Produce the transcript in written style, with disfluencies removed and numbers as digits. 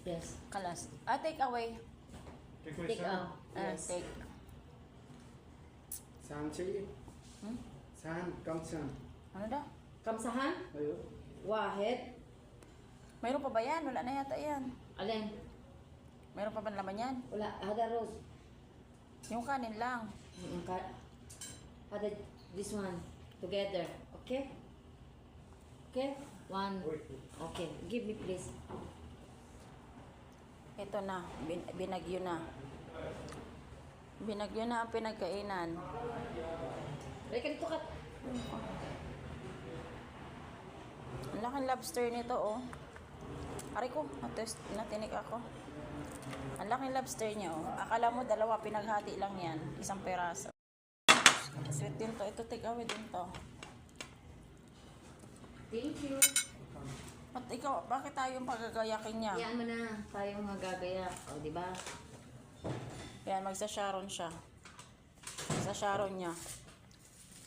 Yes. Kalas. Take away. Take out. Yes. Take. Saan चाहिए? Saan? Kam saan? Ano daw? Kamsahan? Ayo. Wahid. Mayroon pa ba yan? Wala na yata yan. Alin? Mayroon pa ba laman yan? Wala. Hada Rose. Yung kanin lang. Hada this one. Together. Okay? Okay? One. Okay. Give me please. Ito na. Binagyo na. Binagyo na ang pinagkainan. Reka dito ka. Ang laking lobster nito, oh. Aray ko, natinik ako. Ang laking lobster niya, oh. Akala mo dalawa, pinaghati lang yan. Isang peraso. Sweet din to. Ito, take away din to. Thank you. At ikaw, bakit tayo yung pagagayakin niya? Yan mo na. Tayo magagaya. O, di ba? Yan, magsa-sharon siya. Sa sharon niya.